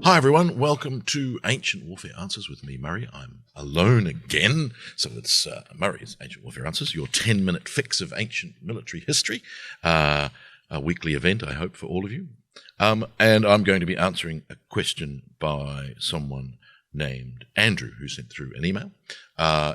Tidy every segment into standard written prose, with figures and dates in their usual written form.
Hi everyone, welcome to Ancient Warfare Answers with me, Murray. I'm alone again, so it's Murray's Ancient Warfare Answers, your 10-minute fix of ancient military history, a weekly event, I hope, for all of you. And I'm going to be answering a question by someone named Andrew, who sent through an email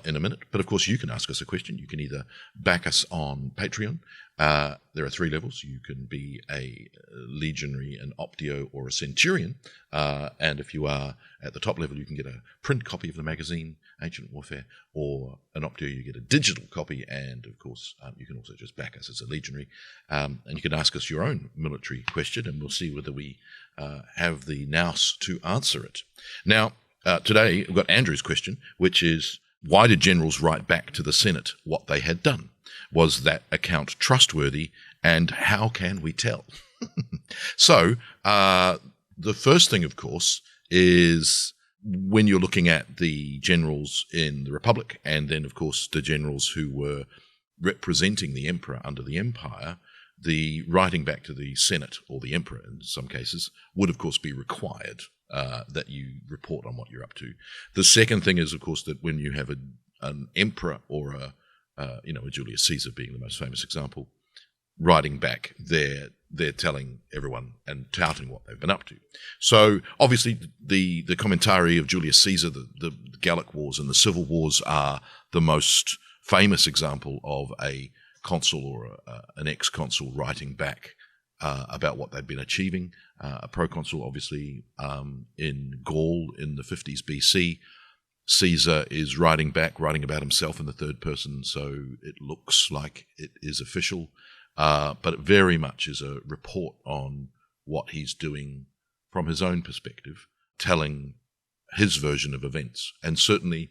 in a minute. But of course, you can ask us a question. You can either back us on Patreon. There are 3 levels. You can be a legionary, an optio, or a centurion. And if you are at the top level, you can get a print copy of the magazine, Ancient Warfare, or an optio, you get a digital copy. And of course, you can also just back us as a legionary. And you can ask us your own military question, and we'll see whether we have the nous to answer it. Now, today, we've got Andrew's question, which is, why did generals write back to the Senate what they had done? Was that account trustworthy, and how can we tell? So, the first thing, of course, is when you're looking at the generals in the Republic, and then, of course, the generals who were representing the emperor under the empire, the writing back to the Senate, or the emperor in some cases, would, of course, be required. That you report on what you're up to. The second thing is, of course, that when you have an emperor or a Julius Caesar being the most famous example, writing back, they're telling everyone and touting what they've been up to. So obviously the commentary of Julius Caesar, the Gallic Wars and the Civil Wars are the most famous example of a consul or an ex-consul writing back about what they'd been achieving. A proconsul, obviously, in Gaul in the 50s BC. Caesar is writing about himself in the third person, so it looks like it is official, but it very much is a report on what he's doing from his own perspective, telling his version of events. And certainly,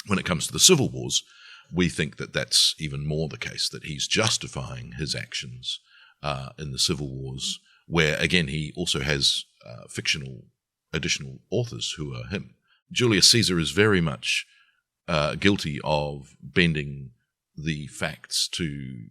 when it comes to the civil wars, we think that that's even more the case, that he's justifying his actions in the civil wars, where, again, he also has fictional additional authors who are him. Julius Caesar is very much guilty of bending the facts to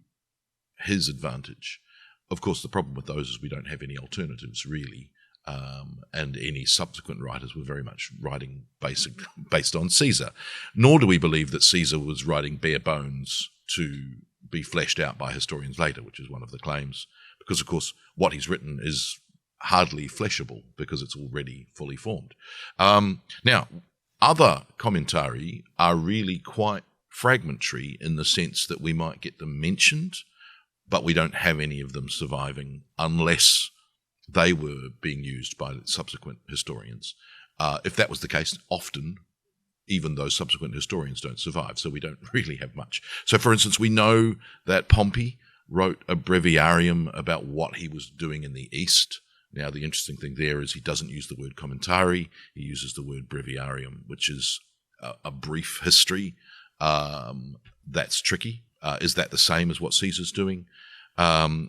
his advantage. Of course, the problem with those is we don't have any alternatives, really, and any subsequent writers were very much writing based on Caesar. Nor do we believe that Caesar was writing bare bones to be fleshed out by historians later, which is one of the claims, because, of course, what he's written is hardly fleshable because it's already fully formed. Now, other commentary are really quite fragmentary in the sense that we might get them mentioned, but we don't have any of them surviving unless they were being used by subsequent historians. If that was the case, often even those subsequent historians don't survive, so we don't really have much. So, for instance, we know that Pompey wrote a breviarium about what he was doing in the East. Now, the interesting thing there is he doesn't use the word commentary, he uses the word breviarium, which is a brief history. That's tricky. Is that the same as what Caesar's doing?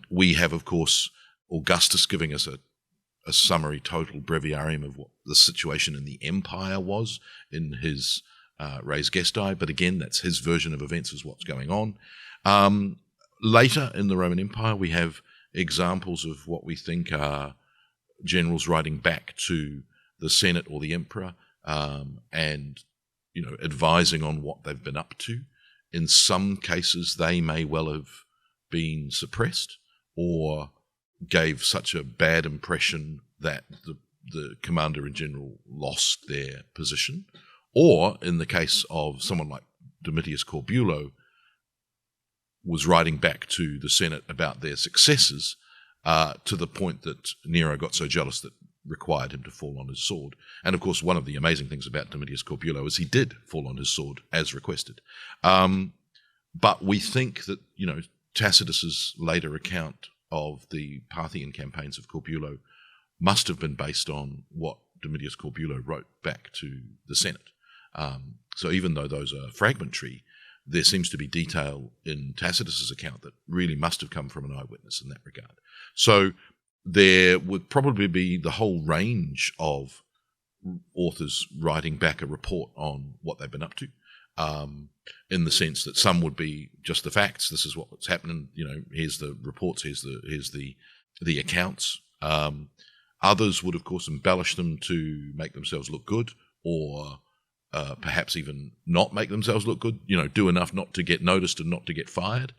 We have, of course, Augustus giving us a summary total breviarium of what the situation in the empire was in his Res Gestae, but again, that's his version of events is what's going on. Later in the Roman Empire, we have examples of what we think are generals writing back to the Senate or the emperor and advising on what they've been up to. In some cases, they may well have been suppressed or gave such a bad impression that the commander-in-general lost their position. Or, in the case of someone like Domitius Corbulo, was writing back to the Senate about their successes to the point that Nero got so jealous that required him to fall on his sword. And, of course, one of the amazing things about Domitius Corbulo is he did fall on his sword as requested. But we think that, Tacitus's later account of the Parthian campaigns of Corbulo must have been based on what Domitius Corbulo wrote back to the Senate. So even though those are fragmentary, there seems to be detail in Tacitus's account that really must have come from an eyewitness in that regard. So there would probably be the whole range of authors writing back a report on what they've been up to. In the sense that some would be just the facts. This is what's happening. Here's the reports. Here's the accounts. Others would, of course, embellish them to make themselves look good, or perhaps even not make themselves look good, do enough not to get noticed and not to get fired.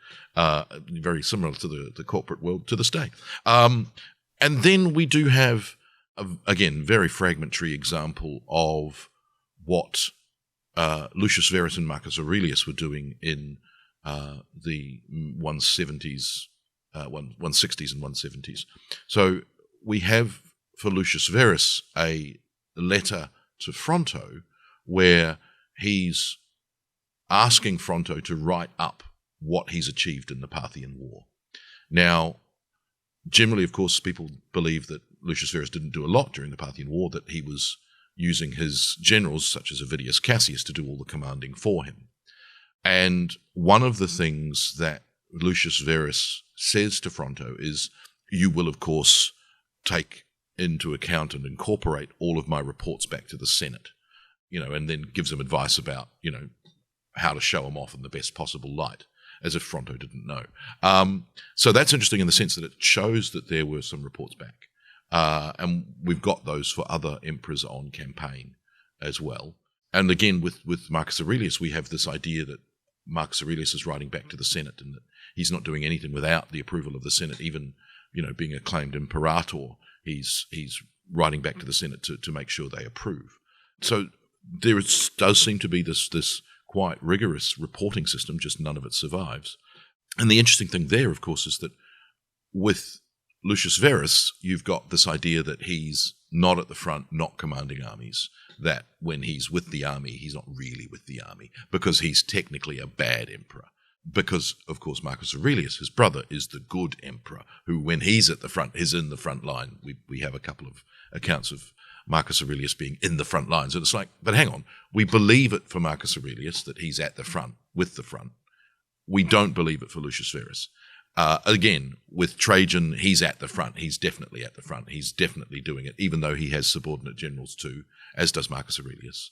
Very similar to the corporate world to this day. And then we do have, again, very fragmentary example of what Lucius Verus and Marcus Aurelius were doing in the 160s and 170s. So we have, for Lucius Verus, a letter to Fronto where he's asking Fronto to write up what he's achieved in the Parthian War. Now, generally, of course, people believe that Lucius Verus didn't do a lot during the Parthian War, that he was using his generals, such as Avidius Cassius, to do all the commanding for him. And one of the things that Lucius Verus says to Fronto is, you will, of course, take into account and incorporate all of my reports back to the Senate, and then gives him advice about, how to show him off in the best possible light, as if Fronto didn't know. So that's interesting in the sense that it shows that there were some reports back. And we've got those for other emperors on campaign as well. And again, with Marcus Aurelius, we have this idea that Marcus Aurelius is writing back to the Senate and that he's not doing anything without the approval of the Senate, even, being acclaimed imperator, he's writing back to the Senate to make sure they approve. So there does seem to be this quite rigorous reporting system, just none of it survives. And the interesting thing there, of course, is that with Lucius Verus, you've got this idea that he's not at the front, not commanding armies, that when he's with the army, he's not really with the army, because he's technically a bad emperor. Because, of course, Marcus Aurelius, his brother, is the good emperor, who, when he's at the front, is in the front line. We have a couple of accounts of Marcus Aurelius being in the front lines. And it's like, but hang on, we believe it for Marcus Aurelius that he's at the front, with the front. We don't believe it for Lucius Verus. Again, with Trajan, he's at the front. He's definitely at the front. He's definitely doing it, even though he has subordinate generals too, as does Marcus Aurelius.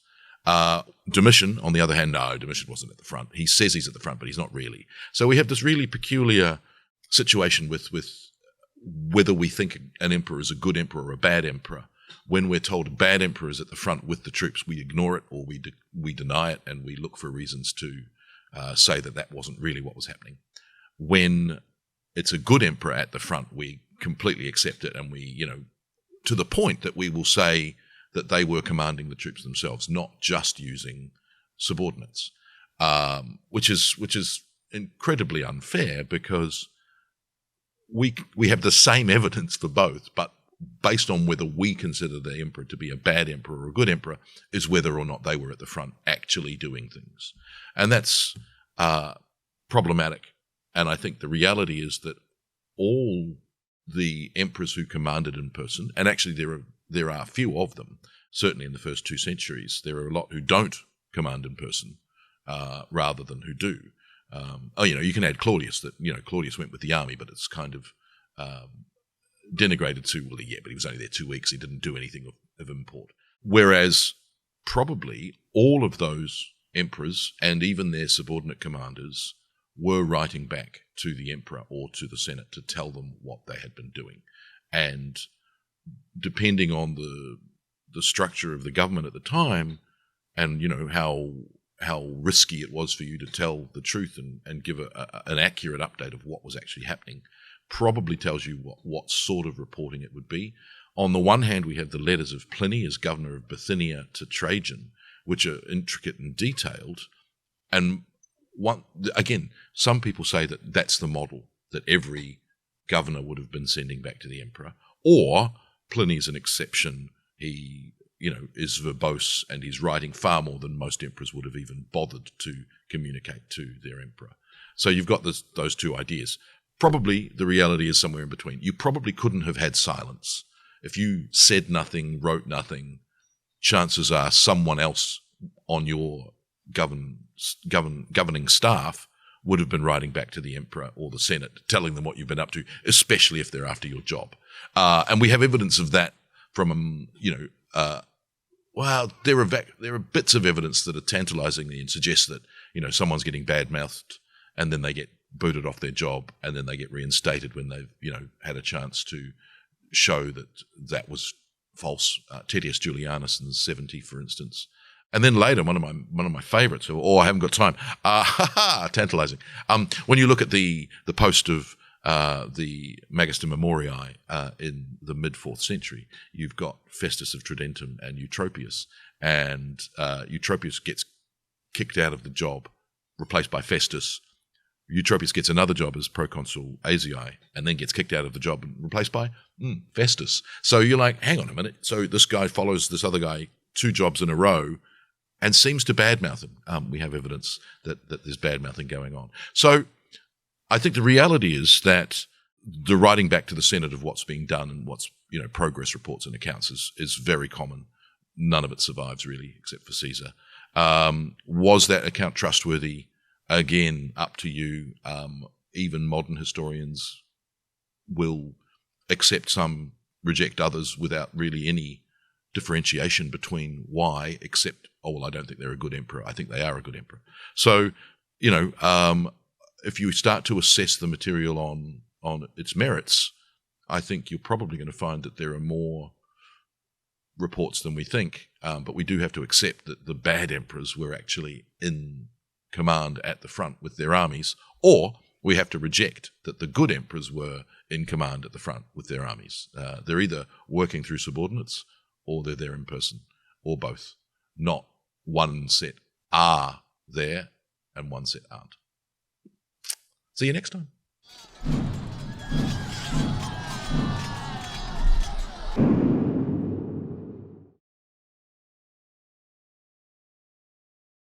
Domitian, on the other hand, no, Domitian wasn't at the front. He says he's at the front, but he's not really. So we have this really peculiar situation with whether we think an emperor is a good emperor or a bad emperor. When we're told a bad emperor is at the front with the troops, we ignore it or we deny it, and we look for reasons to say that wasn't really what was happening. When it's a good emperor at the front, we completely accept it, and we, to the point that we will say that they were commanding the troops themselves, not just using subordinates, which is incredibly unfair, because we have the same evidence for both, but based on whether we consider the emperor to be a bad emperor or a good emperor is whether or not they were at the front actually doing things. And that's problematic. And I think the reality is that all the emperors who commanded in person, and actually there are few of them, certainly in the first 2 centuries, there are a lot who don't command in person rather than who do. You can add Claudius, that, Claudius went with the army, but it's kind of denigrated to, but he was only there 2 weeks, he didn't do anything of import. Whereas probably all of those emperors and even their subordinate commanders were writing back to the emperor or to the Senate to tell them what they had been doing. And depending on the structure of the government at the time, and how risky it was for you to tell the truth and give an accurate update of what was actually happening, probably tells you what sort of reporting it would be. On the one hand, we have the letters of Pliny as governor of Bithynia to Trajan, which are intricate and detailed. And again, some people say that that's the model that every governor would have been sending back to the emperor, or Pliny is an exception. He, is verbose and he's writing far more than most emperors would have even bothered to communicate to their emperor. So you've got those two ideas. Probably the reality is somewhere in between. You probably couldn't have had silence. If you said nothing, wrote nothing, chances are someone else on your governing staff would have been writing back to the emperor or the Senate, telling them what you've been up to, especially if they're after your job. And we have evidence of that from, there are bits of evidence that are tantalizing and suggest that, someone's getting bad-mouthed and then they get booted off their job and then they get reinstated when they've, had a chance to show that that was false. Tedious Julianus in the 70, for instance. And then later, one of my favourites, I haven't got time. Tantalising. When you look at the post of the Magister Memoriae in the mid-4th century, you've got Festus of Tridentum and Eutropius. And Eutropius gets kicked out of the job, replaced by Festus. Eutropius gets another job as proconsul Asii, and then gets kicked out of the job and replaced by Festus. So you're like, hang on a minute. So this guy follows this other guy 2 jobs in a row and seems to badmouth him. We have evidence that there's badmouthing going on. So I think the reality is that the writing back to the Senate of what's being done and what's, progress reports and accounts is very common. None of it survives really, except for Caesar. Was that account trustworthy? Again, up to you. Even modern historians will accept some, reject others without really any differentiation between why, except, I don't think they're a good emperor. I think they are a good emperor. So, if you start to assess the material on its merits, I think you're probably going to find that there are more reports than we think. But we do have to accept that the bad emperors were actually in command at the front with their armies, or we have to reject that the good emperors were in command at the front with their armies. They're either working through subordinates or they're there in person, or both. Not one set are there and one set aren't. See you next time.